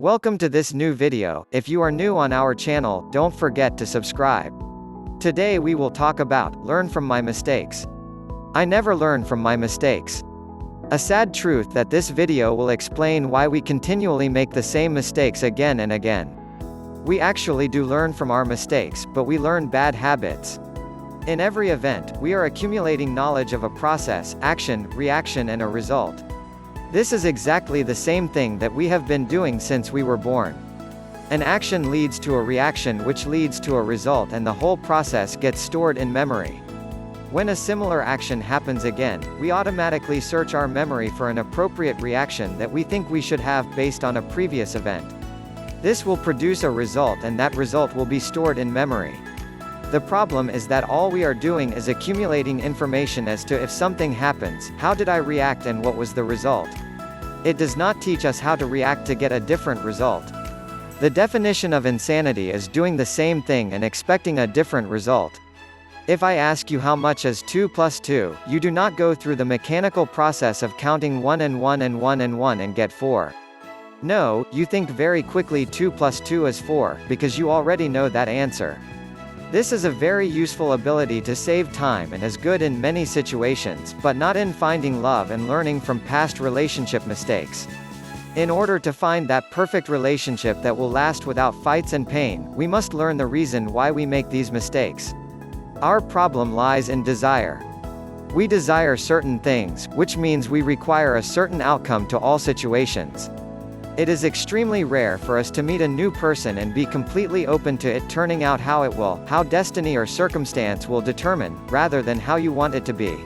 Welcome to this new video. If you are new on our channel, don't forget to subscribe. Today we will talk about, learn from my mistakes. I never learn from my mistakes. A sad truth that this video will explain why we continually make the same mistakes again and again. We actually do learn from our mistakes, but we learn bad habits. In every event, we are accumulating knowledge of a process, action, reaction and a result. This is exactly the same thing that we have been doing since we were born. An action leads to a reaction which leads to a result, and the whole process gets stored in memory. When a similar action happens again, we automatically search our memory for an appropriate reaction that we think we should have based on a previous event. This will produce a result, and that result will be stored in memory. The problem is that all we are doing is accumulating information as to if something happens, how did I react and what was the result. It does not teach us how to react to get a different result. The definition of insanity is doing the same thing and expecting a different result. If I ask you how much is 2 plus 2, you do not go through the mechanical process of counting 1 and 1 and 1 and 1 and get 4. No, you think very quickly 2 plus 2 is 4, because you already know that answer. This is a very useful ability to save time and is good in many situations, but not in finding love and learning from past relationship mistakes. In order to find that perfect relationship that will last without fights and pain, we must learn the reason why we make these mistakes. Our problem lies in desire. We desire certain things, which means we require a certain outcome to all situations. It is extremely rare for us to meet a new person and be completely open to it turning out how it will, how destiny or circumstance will determine, rather than how you want it to be.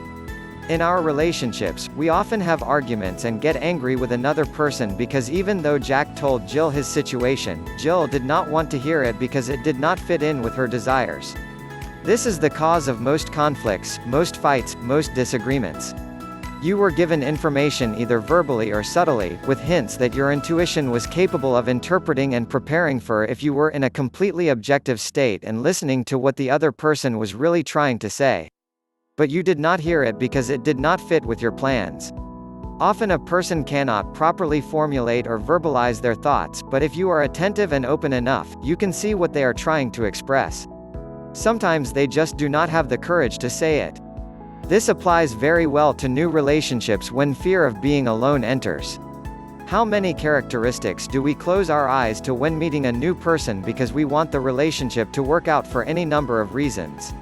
In our relationships, we often have arguments and get angry with another person because even though Jack told Jill his situation, Jill did not want to hear it because it did not fit in with her desires. This is the cause of most conflicts, most fights, most disagreements. You were given information either verbally or subtly, with hints that your intuition was capable of interpreting and preparing for if you were in a completely objective state and listening to what the other person was really trying to say. But you did not hear it because it did not fit with your plans. Often a person cannot properly formulate or verbalize their thoughts, but if you are attentive and open enough, you can see what they are trying to express. Sometimes they just do not have the courage to say it. This applies very well to new relationships when fear of being alone enters. How many characteristics do we close our eyes to when meeting a new person because we want the relationship to work out for any number of reasons?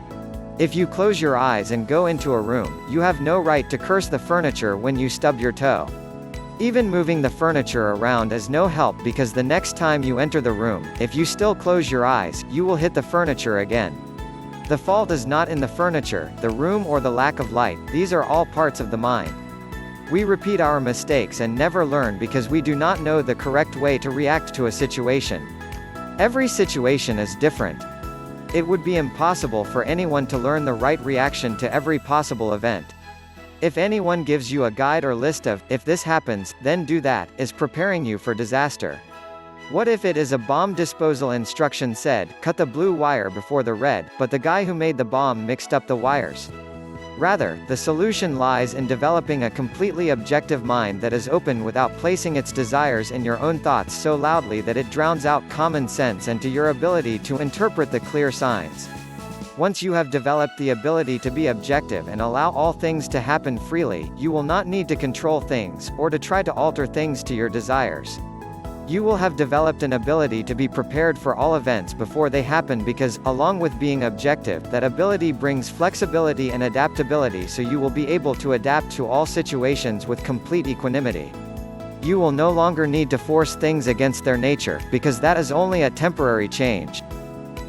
If you close your eyes and go into a room, you have no right to curse the furniture when you stub your toe. Even moving the furniture around is no help because the next time you enter the room, if you still close your eyes, you will hit the furniture again. The fault is not in the furniture, the room or the lack of light, these are all parts of the mind. We repeat our mistakes and never learn because we do not know the correct way to react to a situation. Every situation is different. It would be impossible for anyone to learn the right reaction to every possible event. If anyone gives you a guide or list of, if this happens, then do that, is preparing you for disaster. What if it is a bomb disposal instruction said, cut the blue wire before the red, but the guy who made the bomb mixed up the wires? Rather, the solution lies in developing a completely objective mind that is open without placing its desires in your own thoughts so loudly that it drowns out common sense and to your ability to interpret the clear signs. Once you have developed the ability to be objective and allow all things to happen freely, you will not need to control things, or to try to alter things to your desires. You will have developed an ability to be prepared for all events before they happen because, along with being objective, that ability brings flexibility and adaptability, so you will be able to adapt to all situations with complete equanimity. You will no longer need to force things against their nature, because that is only a temporary change.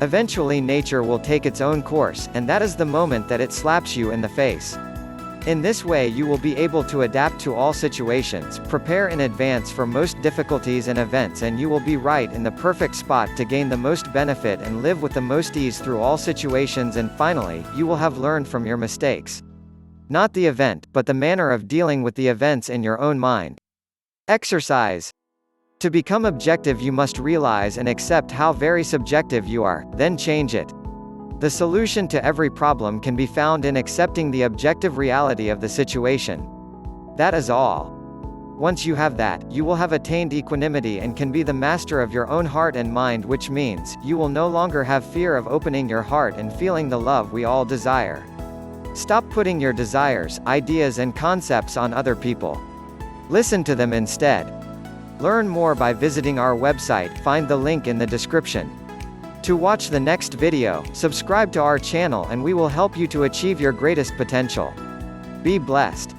Eventually nature will take its own course, and that is the moment that it slaps you in the face. In this way you will be able to adapt to all situations, prepare in advance for most difficulties and events, and you will be right in the perfect spot to gain the most benefit and live with the most ease through all situations. And finally, you will have learned from your mistakes. Not the event, but the manner of dealing with the events in your own mind. Exercise. To become objective you must realize and accept how very subjective you are, then change it. The solution to every problem can be found in accepting the objective reality of the situation. That is all. Once you have that, you will have attained equanimity and can be the master of your own heart and mind, which means, you will no longer have fear of opening your heart and feeling the love we all desire. Stop putting your desires, ideas and concepts on other people. Listen to them instead. Learn more by visiting our website, find the link in the description. To watch the next video, subscribe to our channel and we will help you to achieve your greatest potential. Be blessed.